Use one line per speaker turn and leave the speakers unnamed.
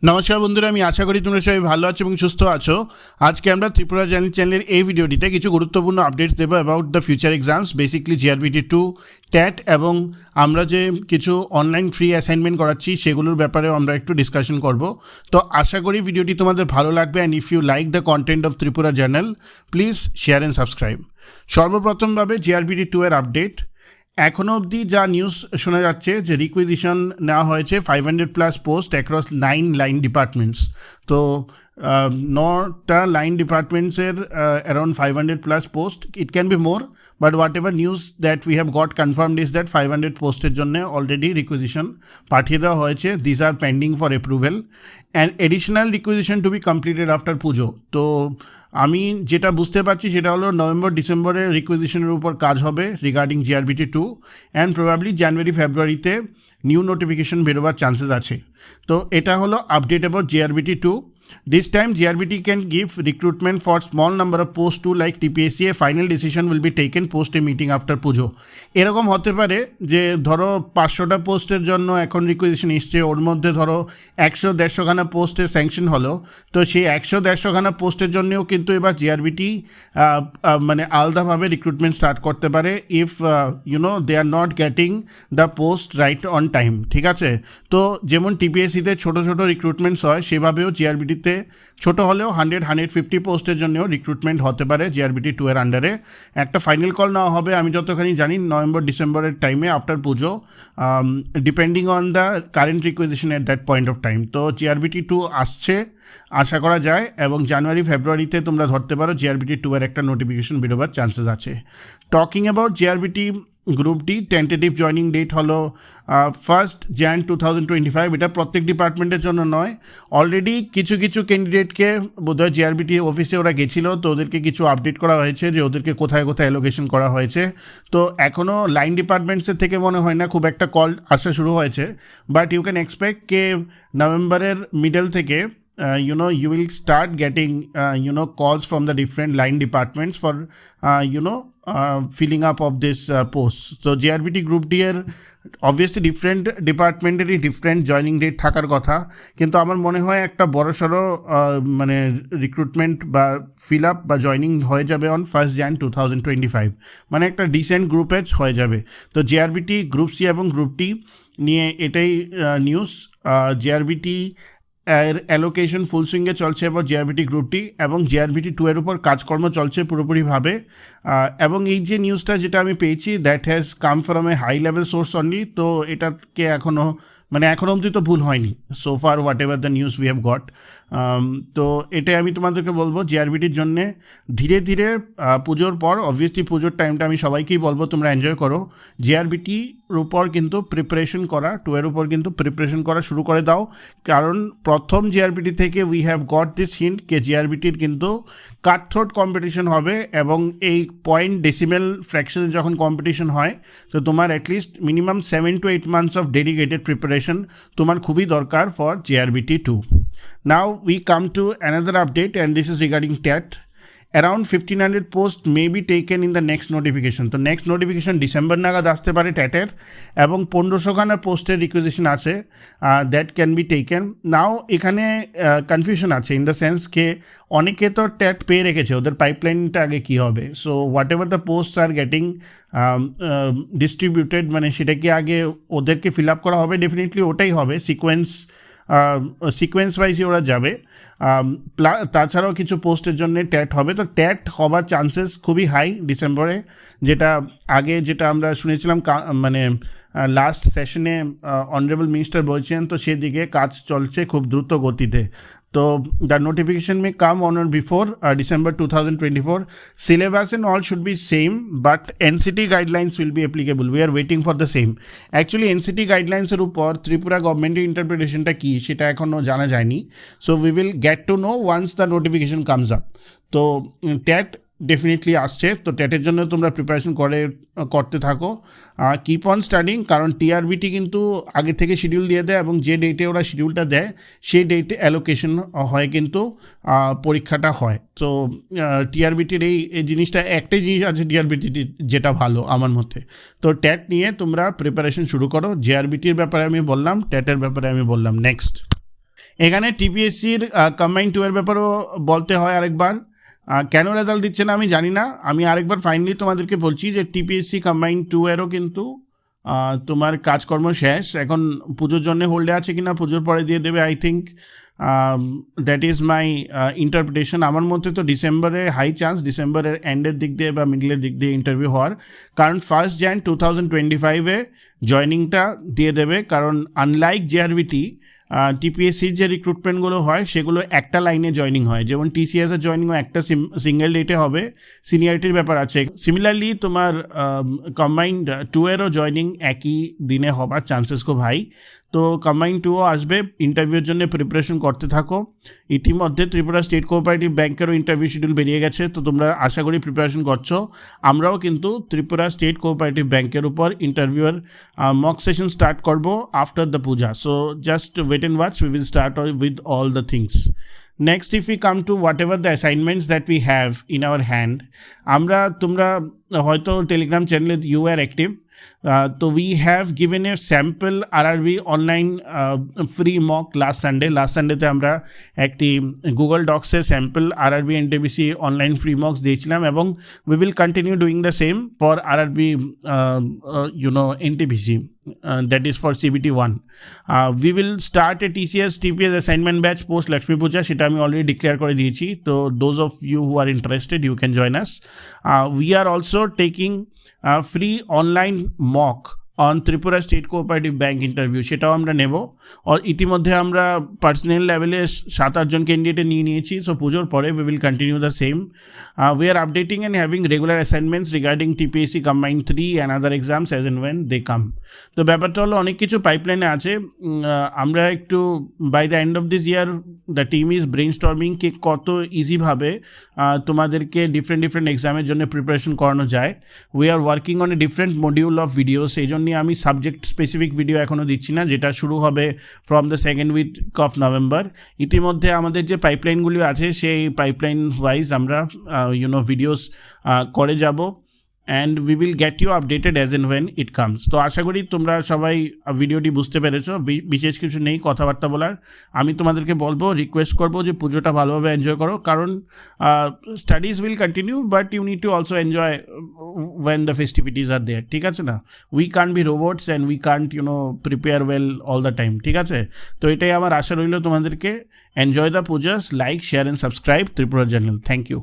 নমস্কার বন্ধুরা, আমি আশা করি তোমরা সবাই ভালো আছো এবং সুস্থ আছো। আজকে আমরা ত্রিপুরা চ্যানেলের এই ভিডিওটিতে কিছু গুরুত্বপূর্ণ আপডেটস দেবো about the future exams, basically জিআরবিটি-2, ট্যাট এবং আমরা যে কিছু অনলাইন ফ্রি অ্যাসাইনমেন্ট করাচ্ছি সেগুলোর ব্যাপারেও আমরা একটু ডিসকাশন করব। তো আশা করি ভিডিওটি তোমাদের ভালো লাগবে, and if you like the content of Tripura journal please share and subscribe. সর্বপ্রথমভাবে জিআরবিটি-2 এর আপডেট। এখনও অবধি যা নিউজ শোনা যাচ্ছে যে রিকুইজিশন নেওয়া হয়েছে 500+ পোস্ট অ্যাক্রস 9 লাইন ডিপার্টমেন্টস। তো 9টা লাইন ডিপার্টমেন্টসের around 500+ post. It can be more, but whatever news that we have got confirmed is that 500 পোস্টের জন্য অলরেডি রিকুইজিশন পাঠিয়ে দেওয়া হয়েছে। This are pending for approval and additional requisition to be completed after Puja. তো আমি যেটা বুঝতে পারছি সেটা হলো নভেম্বর-ডিসেম্বরে রিকুইজিশনের উপর কাজ হবে রিগার্ডিং জিআরবিটি-2, অ্যান্ড প্রবাবলি জানুয়ারি-ফেব্রুয়ারিতে নিউ নোটিফিকেশন বেরোবার চান্সেস আছে। তো এটা হলো update about GRBT two. This time GRBT can give recruitment for small number of posts to like TPSC. A final decision will be taken post a meeting after পুজো। এরকম হতে পারে যে ধরো 500টা পোস্টের জন্য এখন রিকুইজিশন এসছে, ওর মধ্যে ধরো 100-150খানা পোস্টের স্যাংশন হলো। তো সেই 100-150খানা পোস্টের জন্যও কিন্তু এবার জিআরবিটি মানে আলাদাভাবে রিক্রুটমেন্ট স্টার্ট করতে পারে if they are not getting the post right on time. ঠিক আছে? তো যেমন টিপিএসসিতে ছোটো ছোটো রিক্রুটমেন্টস হয়, সেভাবেও জিআরবিটি ছোট হলেও 100-150 পোস্টের জন্য রিক্রুটমেন্ট হতে পারে জিআরবিটি-2 এর আন্ডারে। একটা ফাইনাল কল নেওয়া হবে আমি যতখানি জানি নভেম্বর-ডিসেম্বরের টাইমে after Puja, depending on the current requisition at that point of time. তো জিআরবিটি-2 আসছে আশা করা যায়, এবং জানুয়ারি-ফেব্রুয়ারিতে তোমরা ধরতে পারো জিআরবিটি-2 এর একটা নোটিফিকেশন বেরোবার চান্সেস আছে। Talking about GRBT group D, tentative joining date হলো 1 Jan 2025। এটা প্রত্যেক ডিপার্টমেন্টের জন্য নয়। অলরেডি কিছু কিছু ক্যান্ডিডেটকে বোধহয় জিআরবিটি অফিসে ওরা গেছিলো, তো ওদেরকে কিছু আপডেট করা হয়েছে যে ওদেরকে কোথায় কোথায় অ্যালোকেশন করা হয়েছে। তো এখনও লাইন ডিপার্টমেন্টসের থেকে মনে হয় না খুব একটা কল আসা শুরু হয়েছে, বাট ইউ ক্যান এক্সপেক্ট কে নভেম্বরের মিডল থেকে you will start getting calls from the different line departments for filling up of this posts. So GRBT Group D এর অবভিয়াসলি ডিফারেন্ট ডিপার্টমেন্টেরই ডিফারেন্ট জয়নিং ডেট থাকার কথা, কিন্তু আমার মনে হয় একটা বড়সড় মানে রিক্রুটমেন্ট বা ফিল আপ বা জয়নিং হয়ে যাবে অন 1 Jan 2025, মানে একটা ডিসেন্ট গ্রুপেজ হয়ে যাবে। তো জিআরবিটি গ্রুপ সি এবং গ্রুপ টি নিয়ে এটাই নিউজ। জিআরবিটি এর অ্যালোকেশন ফুল সুইংয়ে চলছে এবার জিআরবিটি গ্রুপটি, এবং জিআরবিটি-2 এর উপর কাজকর্ম চলছে পুরোপুরিভাবে। এবং এই যে নিউজটা যেটা আমি পেয়েছি that has come from a high level source only. তো এটাকে এখনও অবধি তো ভুল হয়নি so far, whatever the news we have got. তো এটাই আমি তোমাদেরকে বলবো জিআরবিটির জন্যে ধীরে ধীরে পুজোর পর, অবভিয়াসলি পুজোর টাইমটা আমি সবাইকেই বলবো তোমরা এনজয় করো। জিআরবিটির উপর কিন্তু প্রিপারেশন করা, 2 এর উপর কিন্তু প্রিপারেশন করা শুরু করে দাও, কারণ প্রথম জিআরবিটি থেকে we have got this hint কে জিআরবিটির কিন্তু কাটথ্রোট কম্পিটিশন হবে, এবং এই পয়েন্ট ডেসিমেল ফ্র্যাকশনে যখন কম্পিটিশন হয় তো তোমার at least minimum 7 to 8 months of dedicated preparation তোমার খুবই দরকার for জিআরবিটি-2। Now we come to another update, and this is regarding TET. Around 1500 posts may be taken in the next notification. তো next notification December নাগাদ আসতে পারে ট্যাটের, এবং 1500খানা পোস্টের requisition আছে দ্যাট ক্যান বি টেকেন। নাও এখানে কনফিউশন আছে ইন দ্য সেন্স কে অনেকে তো ট্যাট পেয়ে রেখেছে, ওদের পাইপলাইনটা আগে কী হবে। So what ever the post are getting distributed, মানে সেটা কি আগে ওদেরকে ফিল আপ করা হবে, ডেফিনেটলি ওটাই হবে, সিকোয়েন্স ওয়াইজই ওরা যাবে। তাছাড়াও কিছু পোস্টের জন্য ট্যাট হবে। তো ট্যাট হবার চান্সেস খুবই হাই ডিসেম্বরে, যেটা আগে যেটা আমরা শুনেছিলাম মানে লাস্ট সেশনে অনারেবল মিনিস্টার বলছেন, তো সেদিকে কাজ চলছে খুব দ্রুত গতিতে। তো the notification may come on or before December 2024. Syllabus and all should be same, but NCT guidelines will be applicable. We are waiting for the same. Actually NCT guidelines এর উপর ত্রিপুরা গভর্নমেন্টের ইন্টারপ্রিটেশনটা কী সেটা এখনও জানা যায়নি। So we will get to know once the notification comes up. তো that definitely আসছে, তো ট্যাটের জন্য তোমরা প্রিপারেশন করতে থাকো, কিপ অন স্টাডিং, কারণ টিআরবিটি কিন্তু আগে থেকে শিডিউল দিয়ে দেয়, এবং যে ডেটে ওরা শিডিউলটা দেয় সেই ডেটে অ্যালোকেশন হয়, কিন্তু পরীক্ষাটা হয়। তো টিআরবিটির এই জিনিসটা, একটাই জিনিস আছে টিআরবিটি যেটা ভালো আমার মতে। তো ট্যাট নিয়ে তোমরা প্রিপারেশন শুরু করো। জিআরবিটির ব্যাপারে আমি বললাম, ট্যাটের ব্যাপারে আমি বললাম। নেক্সট এখানে টিপিএসসির কম্বাইন্ড 2 এর ব্যাপারেও বলতে হয় আরেকবার। কেন রেজাল্ট দিচ্ছে না আমি জানি না, আমি আরেকবার ফাইনালি তোমাদেরকে বলছি যে টিপিএসসি কম্বাইন্ড 2 এরও কিন্তু তোমার কাজকর্ম শেষ। এখন পুজোর জন্য হোল্ডে আছে কিনা, পুজোর পরে দিয়ে দেবে I think. That is my interpretation. আমার মধ্যে তো ডিসেম্বরে হাই চান্স, ডিসেম্বরের এন্ডের দিক দিয়ে বা মিডলের দিক দিয়ে ইন্টারভিউ হওয়ার, কারণ 1 Jan 2025 জয়নিংটা দিয়ে দেবে। কারণ আনলাইক জেআরবিটি, টিপিএসসির যে রিক্রুটমেন্টগুলো হয় সেগুলো একটা লাইনে জয়নিং হয়, যেমন টিসিএসের জয়নিংও একটা সিঙ্গেল ডেটে হবে, সিনিয়রিটির ব্যাপার আছে। সিমিলারলি তোমার কম্বাইন্ড 2 এরও জয়নিং একই দিনে হবার চান্সেস খুব হাই। তো কম্বাইন্ড 2ও আসবে, ইন্টারভিউর জন্য প্রিপারেশন করতে থাকো। ইতিমধ্যে ত্রিপুরা স্টেট কোঅপারেটিভ ব্যাংকেরও ইন্টারভিউ শিডিউল বেরিয়ে গেছে, তো তোমরা আশা করি প্রিপারেশন করছো। আমরাও কিন্তু ত্রিপুরা স্টেট কোঅপারেটিভ ব্যাংকের উপর ইন্টারভিউয়ের মক সেশন স্টার্ট করবো after the Puja. So just wait and watch, we will start with all the things. Next, if we come to whatever the assignments that we have in our hand, তোমরা হয়তো Telegram চ্যানেলে you are active, so we have given a sample RRB online free mock last Sunday তে আমরা একটি Google ডক্সে sample RRB NTPC online free mocks দিয়েছিলাম, এবং we will continue doing the same for RRB NTPC, that is for CBT 1. We will start a TCS TPS assignment batch post Lakshmi Puja, সেটা আমি already declare করে দিয়েছি। তো those of you who are interested, you can join us. We are also taking free online mock on Tripura state cooperative bank interview, সেটাও আমরা নেব। আর ইতিমধ্যে আমরা পার্সোনাল লেভেলে 7-8 জন ক্যান্ডিডেটে নিয়েছি। সো পুজোর পরে we will continue the same. We are updating and having regular assignments regarding TPSC combined 3 and other exams as and when they come. তো ব্যাপারটা হলো অনেক কিছু পাইপলাইনে আছে। আমরা একটু by the end of this year the team is brainstorming কে কত ইজিভাবে তোমাদেরকে ডিফারেন্ট এক্সামের জন্য প্রিপারেশন করানো যায়। We are working on a different module of video, সেই জন্য আমি সাবজেক্ট স্পেসিফিক ভিডিও এখনও দিচ্ছি না, যেটা শুরু হবে from the second week of November. ইতিমধ্যে আমাদের যে পাইপলাইনগুলি আছে সেই পাইপলাইন ওয়াইজ আমরা ভিডিওস করে যাব, and we will get you updated as and when it comes. তো আশা করি তোমরা সবাই ভিডিওটি বুঝতে পেরেছো, বিশেষ কিছু নেই কথাবার্তা বলার। আমি তোমাদেরকে বলবো, রিকোয়েস্ট করবো যে পুজোটা ভালোভাবে এনজয় করো, কারণ studies will continue, but you need to also enjoy when the festivities are there, ঠিক আছে না? We can't be robots and we can't prepare well all the time, ঠিক আছে? তো এটাই আমার আশা রইল তোমাদেরকে। Enjoy the Pujas, like, share and subscribe Tripura channel. Thank you.